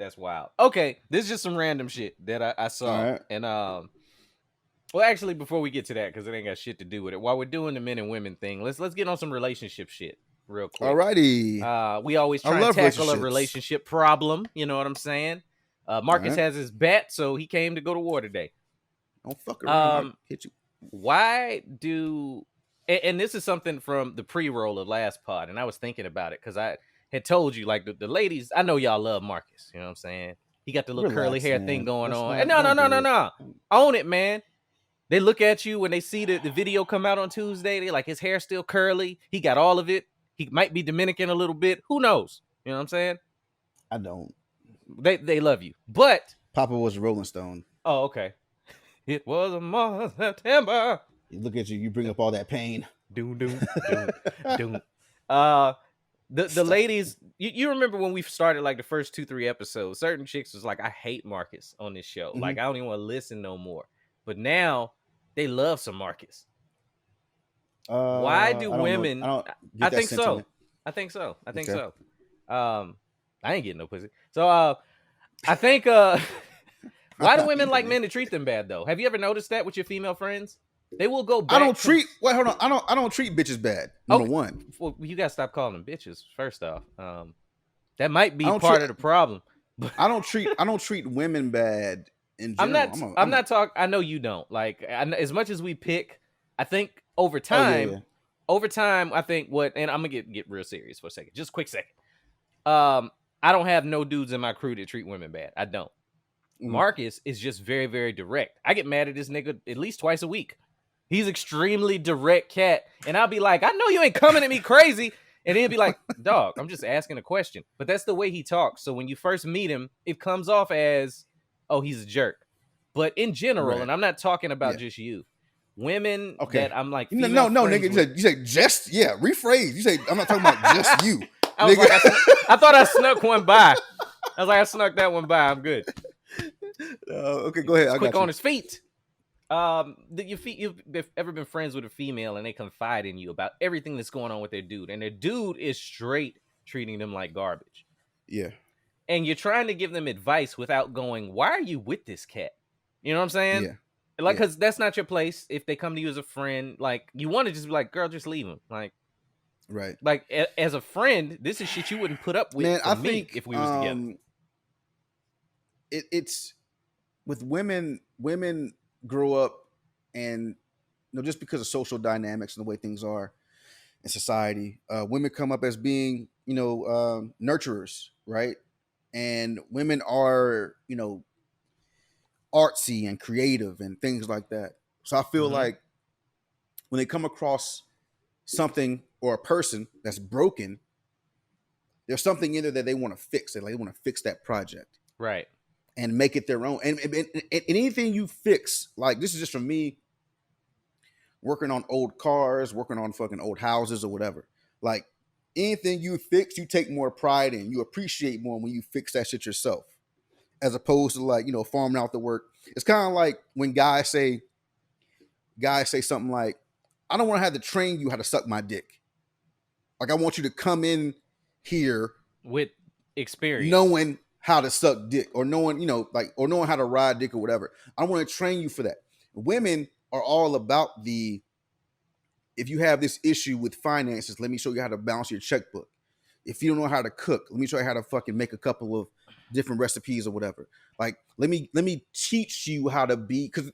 That's wild. Okay, this is just some random shit that I saw. All right. And well, actually, before we get to that, because it ain't got shit to do with it. While we're doing the men and women thing, let's get on some relationship shit real quick. Alrighty. We always I try and love tackle a relationships. relationship problem. You know what I'm saying? Marcus Alright. has his bat, so he came to go to war today. Don't fuck around. I'll hit you. Why do and this is something from the pre-roll of last pod, and I was thinking about it because I had told you, like, the ladies, I know y'all love Marcus, you know what I'm saying? He got the little curly Relax, hair man. thing going Let's on. not- And don't do it. no. Own it, man. They look at you when they see the video come out on Tuesday. They like, his hair still curly. He got all of it. He might be Dominican a little bit. Who knows? You know what I'm saying? I don't. They love you. But Papa was a Rolling Stone. oh, okay. It was a month of September. You look at you. You bring up all that pain. Doom. The ladies, you remember when we started like the first 2-3 episodes, certain chicks was like, I hate Marcus on this show. Like, I don't even want to listen no more. But now they love some Marcus. Why do women? I think so. I think so. I ain't getting no pussy. So I think why do women like men to treat them bad though? Have you ever noticed that with your female friends? They will go back. Hold on. I don't treat bitches bad. Number one. Well, you gotta stop calling them bitches. First off, that might be part of the problem. I don't treat women bad in general. I'm not talking. I know you don't. Like, as much as we pick, I think over time, I think and I'm gonna get real serious for a second. Just a quick second. I don't have no dudes in my crew that treat women bad. I don't. Marcus is just very, very direct. I get mad at this nigga at least twice a week. He's extremely direct cat. And I'll be like, I know you ain't coming at me crazy. And he'll be like, dog, I'm just asking a question. But that's the way he talks. So when you first meet him, it comes off as, oh, he's a jerk. But in general, and I'm not talking about just you, women that I'm like, no, nigga, you say just, rephrase. You say, I'm not talking about just you. I thought I snuck one by. I was like, I snuck that one by. I'm good. Okay, go ahead. Quick on his feet. You've ever been friends with a female and they confide in you about everything that's going on with their dude, and their dude is straight treating them like garbage. Yeah. And you're trying to give them advice without going, why are you with this cat? You know what I'm saying? Yeah. Like, because that's not your place. If they come to you as a friend, like, you want to just be like, girl, just leave him. Like, right. Like, as a friend, this is shit you wouldn't put up with. Man, I think if we was together. It's with women grow up, and just because of social dynamics and the way things are in society, women come up as being nurturers, right? And women are artsy and creative and things like that. So I feel like when they come across something or a person that's broken, there's something in there that they want to fix. They want to fix that project, right, and make it their own. And anything you fix, like, this is just from me working on old cars, working on fucking old houses or whatever. Like, anything you fix, you take more pride in. You appreciate more when you fix that shit yourself, as opposed to, like, farming out the work. It's kind of like when guys say something like, I don't want to have to train you how to suck my dick. Like, I want you to come in here with experience, knowing how to suck dick, or knowing how to ride dick or whatever. I want to train you for that. Women are all about if you have this issue with finances, let me show you how to balance your checkbook. If you don't know how to cook, let me show you how to fucking make a couple of different recipes or whatever. Like, let me teach you how to be, because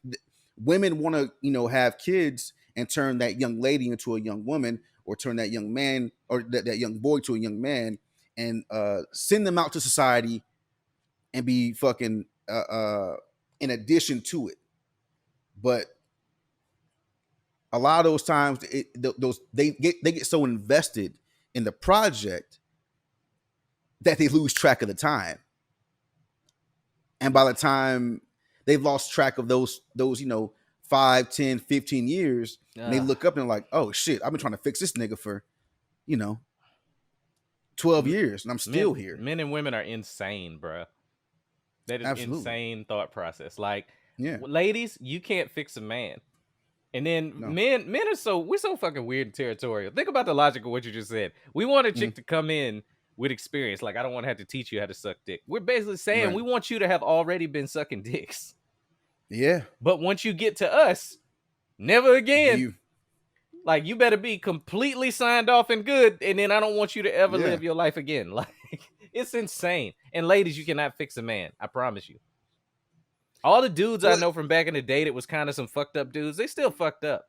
women want to, have kids and turn that young lady into a young woman, or turn that young man or that young boy to a young man, and send them out to society and be fucking in addition to it. But a lot of those times, they get so invested in the project that they lose track of the time. And by the time they've lost track of those 5, 10, 15 years, and they look up and they're like, oh shit, I've been trying to fix this nigga for 12 years and I'm still here. Men and women are insane, bro. That is insane thought process. Like, ladies, you can't fix a man. And then men are we're so fucking weird and territorial. Think about the logic of what you just said. We want a chick to come in with experience. Like, I don't want to have to teach you how to suck dick. We're basically saying we want you to have already been sucking dicks. Yeah. But once you get to us, never again. Like, you better be completely signed off and good, and then I don't want you to ever live your life again. Like, it's insane. And ladies, you cannot fix a man. I promise you. All the dudes I know from back in the day that was kind of some fucked up dudes, they still fucked up.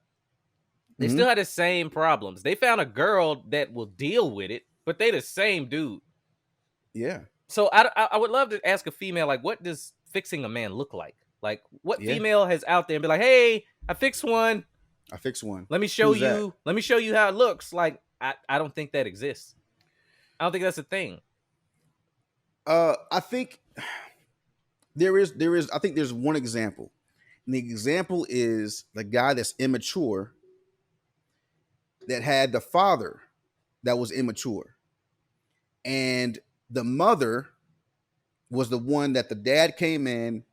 They still had the same problems. They found a girl that will deal with it, but they the same dude. Yeah. So I would love to ask a female, like, what does fixing a man look like? Like, what female has out there and be like, hey, I fixed one. Let me show you. That? Let me show you how it looks. Like, I don't think that exists. I don't think that's a thing. I think there is. I think there's one example, and the example is the guy that's immature, that had the father that was immature, and the mother was the one that the dad came in,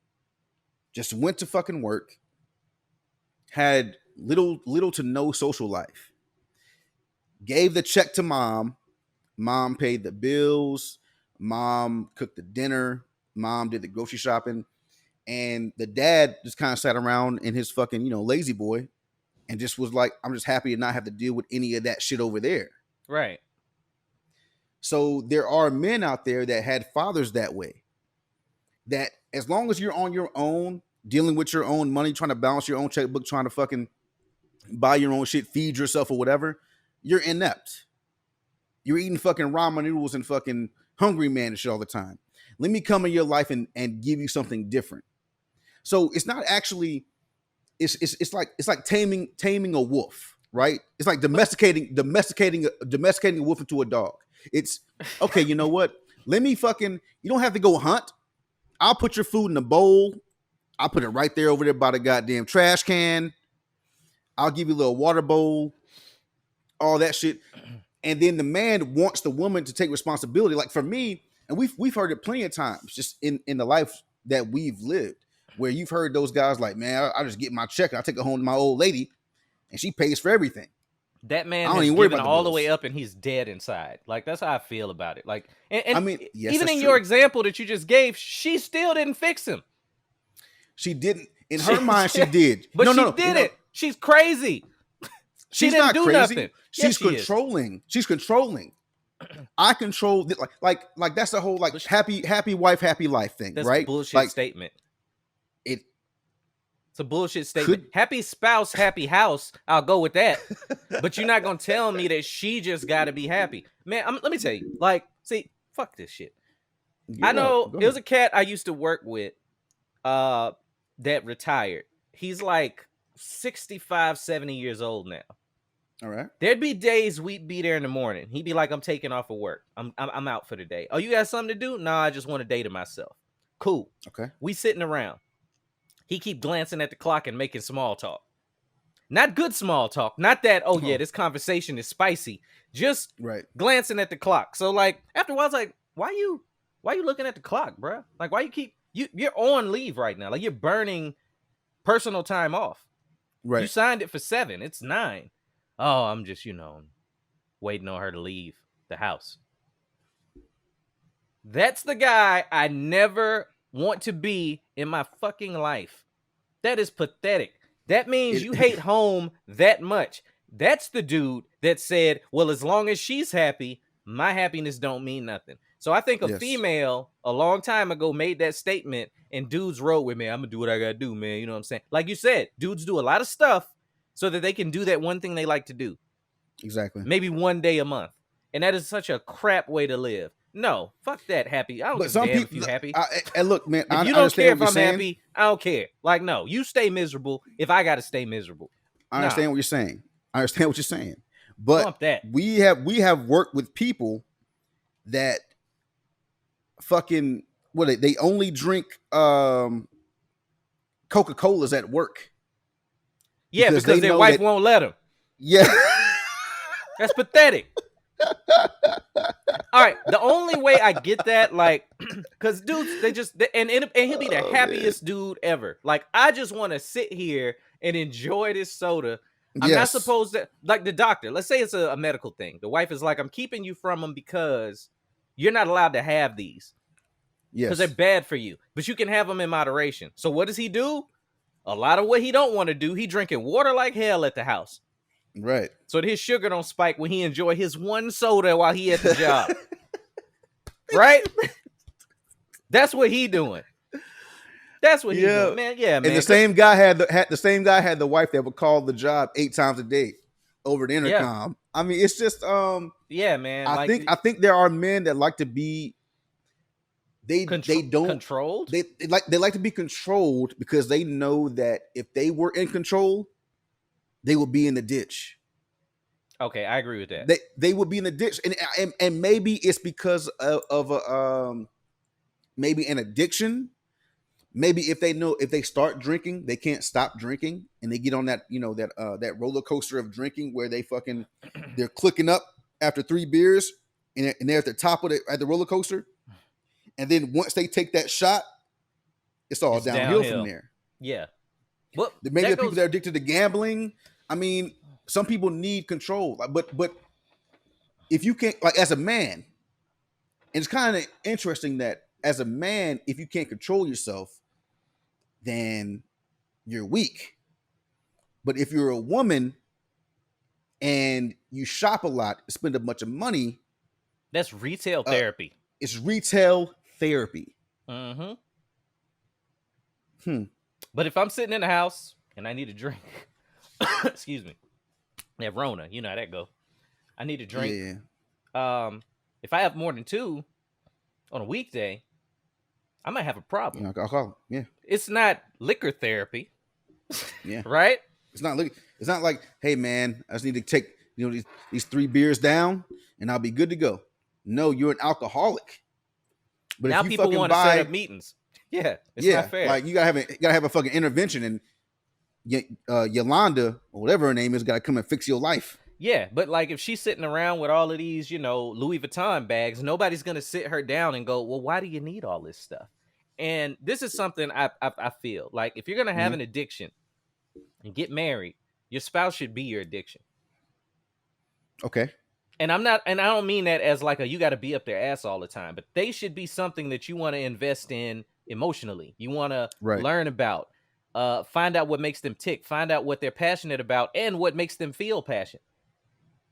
just went to fucking work, had little to no social life, gave the check to mom paid the bills, mom cooked the dinner, mom did the grocery shopping, and the dad just kind of sat around in his fucking, lazy boy, and just was like, I'm just happy to not have to deal with any of that shit over there. Right. So there are men out there that had fathers that way, that as long as you're on your own, dealing with your own money, trying to balance your own checkbook, trying to fucking buy your own shit, feed yourself or whatever, you're inept. You're eating fucking ramen noodles and fucking Hungry Man and shit all the time. Let me come in your life and give you something different. So it's not actually, it's like taming a wolf, right? It's like domesticating a wolf into a dog. It's okay. You know what? Let me fucking. You don't have to go hunt. I'll put your food in a bowl. I'll put it right there over there by the goddamn trash can. I'll give you a little water bowl, all that shit. And then the man wants the woman to take responsibility. Like for me, and we've heard it plenty of times just in the life that we've lived, where you've heard those guys like, man, I just get my check and I take it home to my old lady and she pays for everything. That man has given all the way up and he's dead inside. Like, that's how I feel about it. Like, and I mean, yes, even in your example that you just gave, she still didn't fix him. She didn't. In her mind, she did. But she didn't. She's crazy. She's didn't not do crazy. Nothing. She's controlling. She's controlling. I control like that's the whole like happy wife, happy life thing, that's right? A bullshit like, statement. It's a bullshit statement. Happy spouse, happy house. I'll go with that. But you're not gonna tell me that she just got to be happy, man. Let me tell you. Like, see, fuck this shit. I know it was a cat I used to work with, that retired. He's like 65, 70 years old now. All right. There'd be days we'd be there in the morning. He'd be like, I'm taking off of work. I'm out for the day. Oh, you got something to do? Nah, I just want a day to myself. Cool. Okay. We sitting around. He keep glancing at the clock and making small talk. Not good small talk. Not that, oh yeah, this conversation is spicy. Just glancing at the clock. So like after a while, I was like, why you looking at the clock, bro? Like, why you're on leave right now. Like, you're burning personal time off. Right. You signed it for 7. It's 9. Oh, I'm just, waiting on her to leave the house. That's the guy I never want to be in my fucking life. That is pathetic. That means you hate home that much. That's the dude that said, well, as long as she's happy, my happiness don't mean nothing. So I think a female a long time ago made that statement, and dudes wrote with me, I'm gonna do what I gotta do, man. You know what I'm saying? Like you said, dudes do a lot of stuff so that they can do that one thing they like to do. Exactly. Maybe one day a month. And that is such a crap way to live. No, fuck that happy. I don't give a damn if you happy. And look, man, if you don't care if I'm happy, I don't care. Like, no, you stay miserable if I gotta stay miserable. I understand what you're saying. But we have worked with people that fucking they only drink Coca-Colas at work. Yeah, because their wife won't let them. Yeah. That's pathetic. All right, the only way I get that, like, because dudes, and he'll be the happiest dude ever. Like, I just want to sit here and enjoy this soda. I'm not supposed to, like the doctor. Let's say it's a medical thing. The wife is like, I'm keeping you from him because You're not allowed to have these because they're Yes. bad for you. But you can have them in moderation. So what does he do? A lot of what he don't want to do. He drinking water like hell at the house. Right. So that his sugar don't spike when he enjoy his one soda while he at the job. Right? That's what he doing. That's what he doing, man. Yeah, man. And the same guy had the wife that would call the job 8 times a day over the intercom. Yeah. I mean, it's just yeah, man. I think there are men that like to be they don't controlled. They like to be controlled because they know that if they were in control, they would be in the ditch. Okay, I agree with that. They would be in the ditch, and maybe it's because of maybe an addiction. Maybe if they start drinking, they can't stop drinking, and they get on that that roller coaster of drinking where they're clicking up after 3 beers, and they're at the top of the roller coaster, and then once they take that shot, it's downhill from there. Yeah, but maybe the people that are addicted to gambling. I mean, some people need control, but if you can't, like as a man, and it's kind of interesting that as a man, if you can't control yourself, then you're weak. But if you're a woman and you shop a lot, spend a bunch of money, that's retail therapy. It's retail therapy. Mm-hmm. But if I'm sitting in the house and I need a drink, excuse me, that Rona, you know how that go. I need a drink. Yeah. If I have more than 2 on a weekday, I might have a problem. Alcohol. Yeah. It's not liquor therapy. Yeah. Right? It's not like, hey man, I just need to take these 3 beers down and I'll be good to go. No, you're an alcoholic. But now people want to set up meetings. Yeah, it's not fair. Like you gotta have a fucking intervention, and Yolanda or whatever her name is gotta come and fix your life. Yeah, but like if she's sitting around with all of these, Louis Vuitton bags, nobody's gonna sit her down and go, well, why do you need all this stuff? And this is something I feel like if you're gonna have an addiction and get married, your spouse should be your addiction. Okay. And I don't mean that as like you got to be up their ass all the time, but they should be something that you want to invest in emotionally. You want to learn about, find out what makes them tick, find out what they're passionate about, and what makes them feel passion.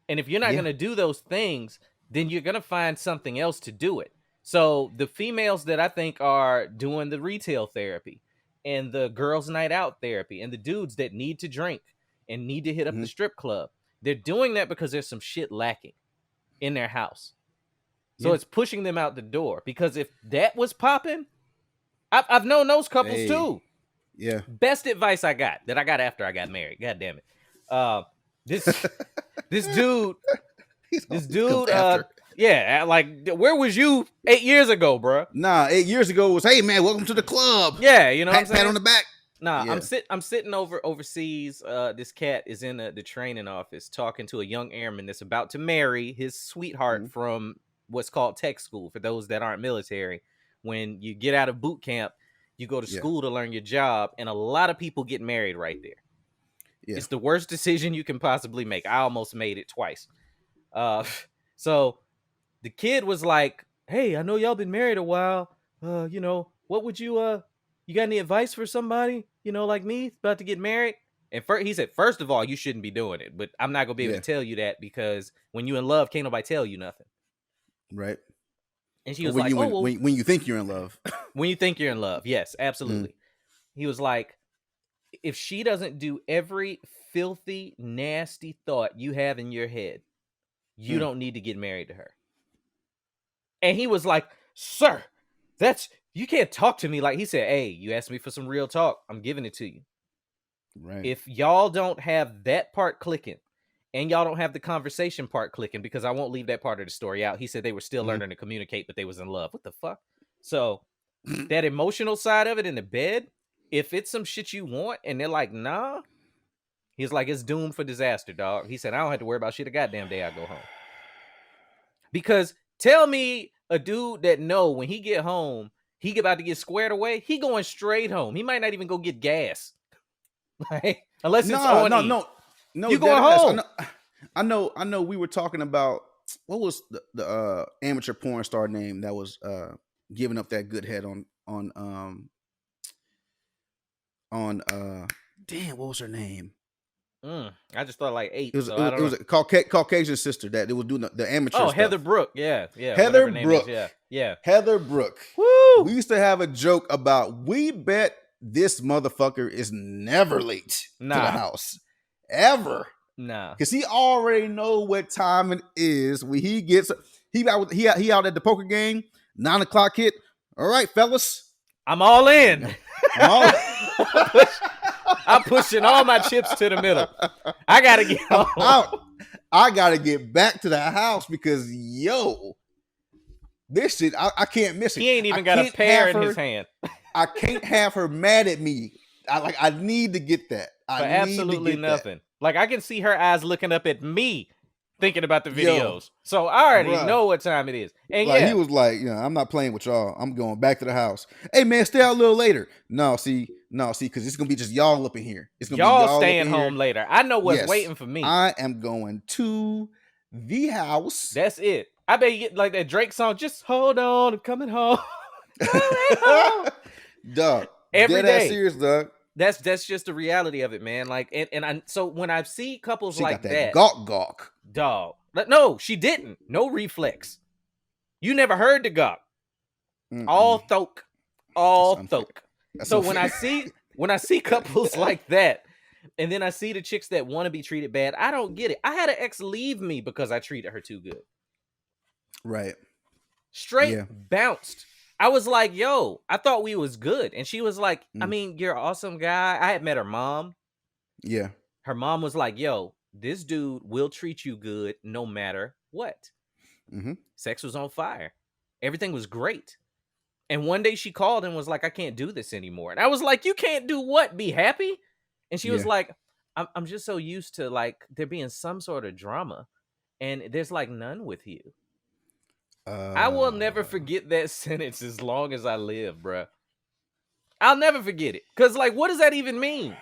And if you're not going to do those things, then you're going to find something else to do it. So the females that I think are doing the retail therapy and the girls' night out therapy and the dudes that need to drink and need to hit up the strip club, they're doing that because there's some shit lacking in their house. So it's pushing them out the door. Because if that was popping, I've known those couples too. Yeah. Best advice I got after I got married. God damn it. This dude, like, where was you 8 years ago, bro? Nah, 8 years ago was, hey man, welcome to the club. Yeah, you know what I'm saying? Pat on the back. Nah, yeah. I'm sitting overseas. This cat is in the training office talking to a young airman that's about to marry his sweetheart from what's called tech school. For those that aren't military, when you get out of boot camp, you go to school to learn your job, and a lot of people get married right there. Yeah. It's the worst decision you can possibly make. I almost made it twice. So the kid was like, "Hey, I know y'all been married a while. What would you you got any advice for somebody, like me, about to get married?" And he said, first of all, you shouldn't be doing it. But I'm not going to be able to tell you that because when you're in love, can't nobody tell you nothing. Right. And she was when you think you're in love. When you think you're in love. Yes, absolutely. He was like, if she doesn't do every filthy, nasty thought you have in your head, you don't need to get married to her. And he was like, sir, you can't talk to me like, he said, hey, you asked me for some real talk. I'm giving it to you. Right. If y'all don't have that part clicking and y'all don't have the conversation part clicking, because I won't leave that part of the story out. He said they were still learning to communicate, but they was in love. What the fuck? So that emotional side of it in the bed, if it's some shit you want and they're like, nah, he's like, it's doomed for disaster, dog. He said, I don't have to worry about shit a goddamn day I go home. Because tell me a dude that know when he get home, he about to get squared away, he going straight home. He might not even go get gas. Unless it's on. No. You going home? I know we were talking about what was the amateur porn star name that was giving up that good head on damn, what was her name? I just thought like 8, It was so I don't it know. was a Caucasian sister that it was doing the amateur Oh, stuff. Heather Brooke. Yeah, Heather whatever her name is. Brooke. Yeah. Heather Brooke. Woo! We used to have a joke about, we bet this motherfucker is never late to the Nah. house. Ever. Nah. Because he already know what time it is when he gets he out at the poker game, 9 o'clock hit. All right, fellas. I'm all in. I'm all I'm pushing all my chips to the middle. I gotta get home. out. I gotta get back to the house because this shit, I can't miss it. He ain't even got a pear in his hand. I can't have her mad at me. I need to get that. For absolutely nothing. Like, I can see her eyes looking up at me thinking about the videos. So I already know what time it is. And he was like, I'm not playing with y'all. I'm going back to the house. Hey man, stay out a little later. No, see, because it's gonna be just y'all up in here. It's gonna y'all be y'all staying home later. I know what's waiting for me. I am going to the house. That's it. I bet you get like that Drake song. Just hold on, I'm coming home. Dog. Every Dead day. ass serious, dog. That's just the reality of it, man. Like, so when I see couples she like got that gawk, dog. No, she didn't. No reflex. You never heard the gawk. All thoke. So when I see couples like that, and then I see the chicks that want to be treated bad, I don't get it. I had an ex leave me because I treated her too good. Right. Straight bounced. I was like, yo, I thought we was good. And she was like, I mean, you're an awesome guy. I had met her mom. Yeah. Her mom was like, yo, this dude will treat you good no matter what. Sex was on fire. Everything was great. And one day she called and was like, I can't do this anymore. And I was like, you can't do what? Be happy? And she was like, I'm just so used to like there being some sort of drama. And there's like none with you. I will never forget that sentence as long as I live, bruh. I'll never forget it. Cause like, what does that even mean?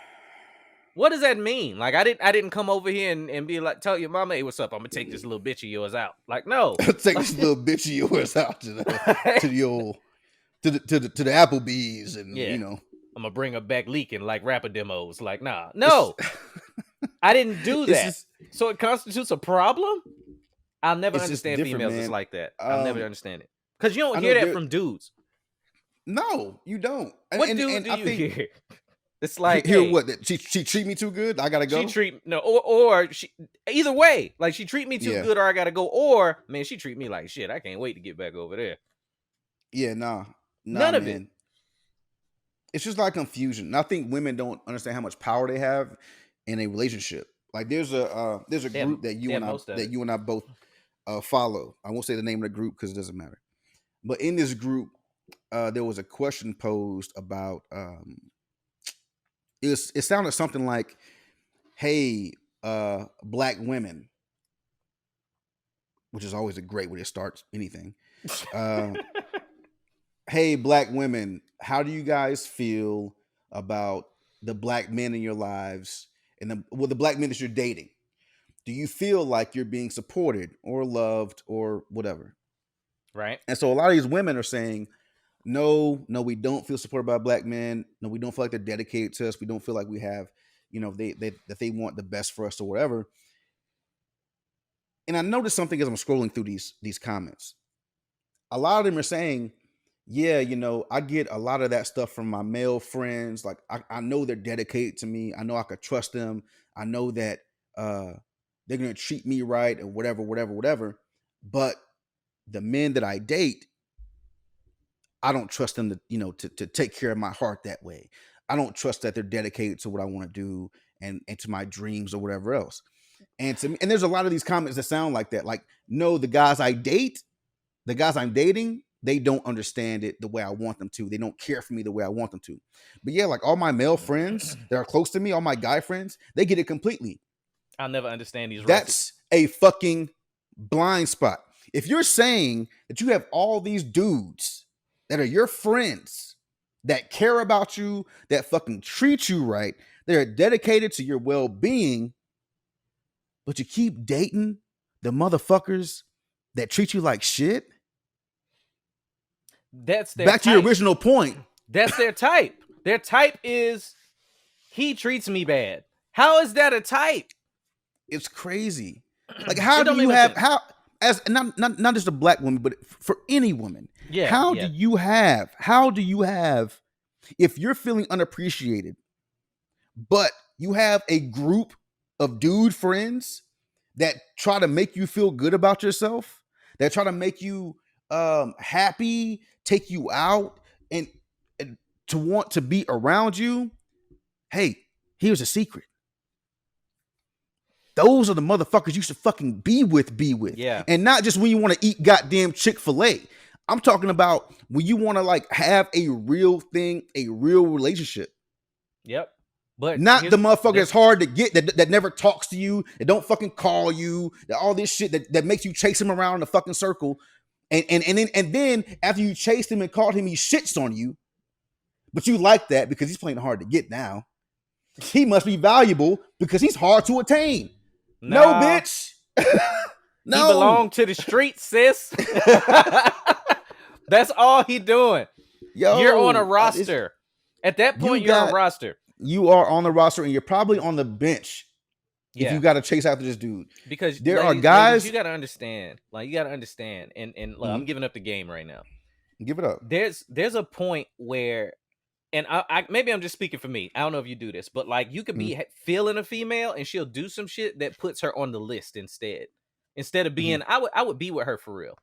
What does that mean? Like, I didn't come over here and be like, tell your mama, hey, what's up? I'm gonna take this little bitch of yours out. Like, no. Take this little bitch of yours out to the old to the Applebee's and I'm gonna bring her back leaking like rapper demos. Like, nah. No. I didn't do that. So it constitutes a problem? I'll never understand females that's like that. I'll never understand it. Because you don't hear that from dudes. No, you don't. What dude do you hear? It's like, hear what? She treat me too good? I gotta go? Or she, either way. Like, she treat me too good or I gotta go. Or, man, she treat me like shit. I can't wait to get back over there. Yeah, nah. None of it. It's just like confusion. And I think women don't understand how much power they have in a relationship. Like, there's a group that you and I both follow. I won't say the name of the group because it doesn't matter. But in this group, there was a question posed about it sounded something like, hey, black women, which is always a great way to start anything. Hey, black women, how do you guys feel about the black men in your lives and the black men that you're dating? Do you feel like you're being supported or loved or whatever? Right. And so a lot of these women are saying, no, we don't feel supported by black men. No, we don't feel like they're dedicated to us. We don't feel like we have, that they want the best for us or whatever. And I noticed something as I'm scrolling through these comments. A lot of them are saying, yeah, I get a lot of that stuff from my male friends. Like, I know they're dedicated to me. I know I could trust them. I know that they're going to treat me right and whatever. But the men that I date, I don't trust them to take care of my heart that way. I don't trust that they're dedicated to what I want to do and to my dreams or whatever else. And there's a lot of these comments that sound like that. Like, no, the guys I'm dating, they don't understand it the way I want them to. They don't care for me the way I want them to. But yeah, like all my male friends that are close to me, all my guy friends, they get it completely. I'll never understand these. That's a fucking blind spot. If you're saying that you have all these dudes that are your friends that care about you, that fucking treat you right, they're dedicated to your well-being, but you keep dating the motherfuckers that treat you like shit. That's their back type. to your original point. That's their type. Their type is he treats me bad. How is that a type? It's crazy. Like, how do you have sense. How as not just a black woman, but for any woman? Yeah. How do you have if you're feeling unappreciated, but you have a group of dude friends that try to make you feel good about yourself, that try to make you happy, take you out, and to want to be around you? Hey, here's a secret. Those are the motherfuckers you should fucking be with. Yeah. And not just when you want to eat goddamn Chick-fil-A. I'm talking about when you want to like have a real thing, a real relationship. Yep. But not the motherfucker that's hard to get, that never talks to you, that don't fucking call you, that all this shit that makes you chase him around in the fucking circle. And then after you chased him and called him, he shits on you. But you like that because he's playing hard to get now. He must be valuable because he's hard to attain. No, bitch. No. He belong to the streets, sis. That's all he doing. Yo, you're on a roster. At that point, you're on a roster. You are on the roster, and you're probably on the bench. Yeah. If you got to chase after this dude. Because there are guys. You got to understand. Like, you got to understand. And I'm giving up the game right now. Give it up. There's a point where, and I maybe I'm just speaking for me. I don't know if you do this, but like you could be feeling a female and she'll do some shit that puts her on the list instead of being, I would be with her for real.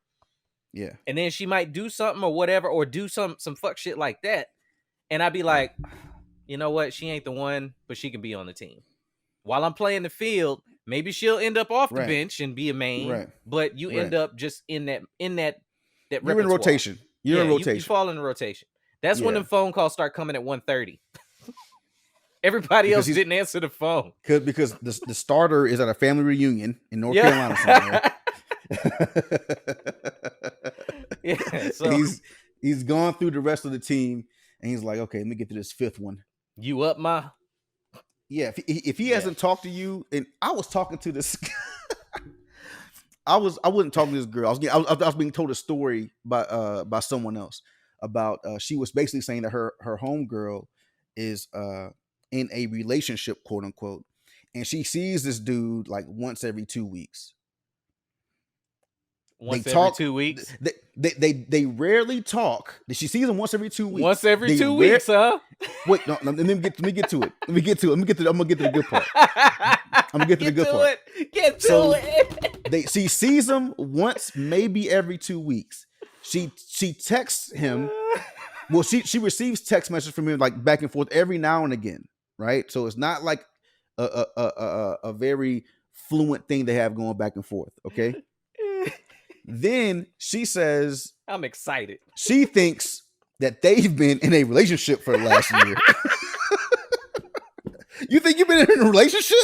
Yeah. And then she might do something or whatever, or do some fuck shit like that. And I'd be like, you know what? She ain't the one, but she can be on the team. While I'm playing the field, maybe she'll end up off the bench and be a main, but you end up just in that You're in rotation. You're in rotation. You fall in the rotation. That's when the phone calls start coming at 1:30. Everybody else didn't answer the phone. Because the starter is at a family reunion in North Carolina somewhere. So he's gone through the rest of the team, and he's like, okay, let me get to this fifth one. You up, ma? Yeah, if he hasn't talked to you, and I was talking to this, I wasn't talking to this girl. I was being told a story by someone else about she was basically saying that her homegirl is in a relationship, quote unquote, and she sees this dude like once every 2 weeks. Every 2 weeks? They rarely talk. She sees him once every 2 weeks. Once every 2 weeks, huh? Wait, no, let me get to it. I'm gonna get to the good part. I'm gonna get to the good part. Get to it. She sees him once, maybe every 2 weeks. She texts him. Well, she receives text messages from him like back and forth every now and again, right? So it's not like a very fluent thing they have going back and forth. Okay. Then she says, I'm excited. She thinks that they've been in a relationship for the last year. You think you've been in a relationship?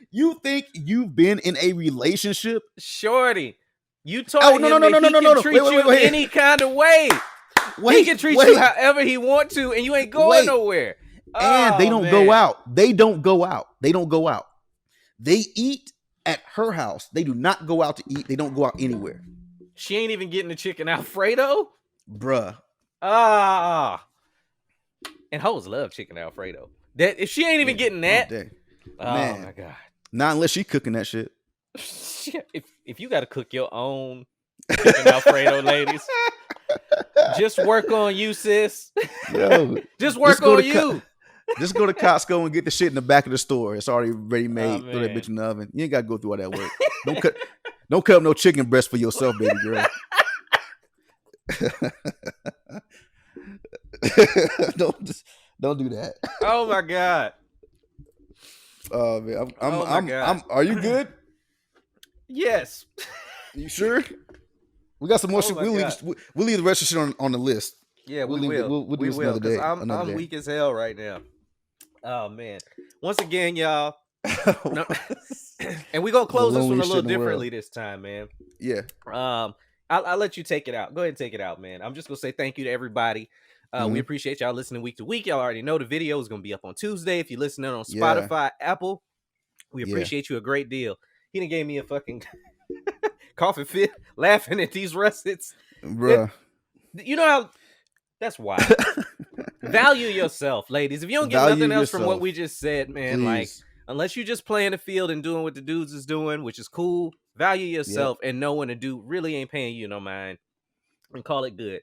You think you've been in a relationship? Shorty, you told him he can treat you any kind of way. He can treat you however he want to, and you ain't going nowhere. And they don't go out. They don't go out. They eat at her house. They do not go out to eat. They don't go out anywhere. She ain't even getting the chicken Alfredo? Bruh. And hoes love chicken Alfredo. That if she ain't even getting that. Man. My God. Not unless she cooking that shit. If you got to cook your own chicken Alfredo, ladies, just work on you, sis. Yo, just work on you. Just go to Costco and get the shit in the back of the store. It's already ready made. Throw that bitch in the oven. You ain't got to go through all that work. Don't cut up no chicken breast for yourself, baby girl. Don't do that. Oh my God. Oh man, are you good? Yes. You sure? We got some more shit. We'll leave the rest of shit on the list. Yeah, we'll do this another day. I'm weak as hell right now. Oh man. Once again, y'all. And we're gonna close this one a little differently this time, man. Yeah. I'll let you take it out. Go ahead and take it out, man. I'm just gonna say thank you to everybody. We appreciate y'all listening week to week. Y'all already know the video is gonna be up on Tuesday. If you're listening on Spotify, Apple, we appreciate you a great deal. He done gave me a fucking coughing fit, laughing at these russets. Bruh. You know how that's wild. Value yourself, ladies. If you don't get Value nothing else from what yourself. we just said, man, Please. like unless you just play in the field and doing what the dudes is doing, which is cool, value yourself and know when a dude really ain't paying you no mind and call it good.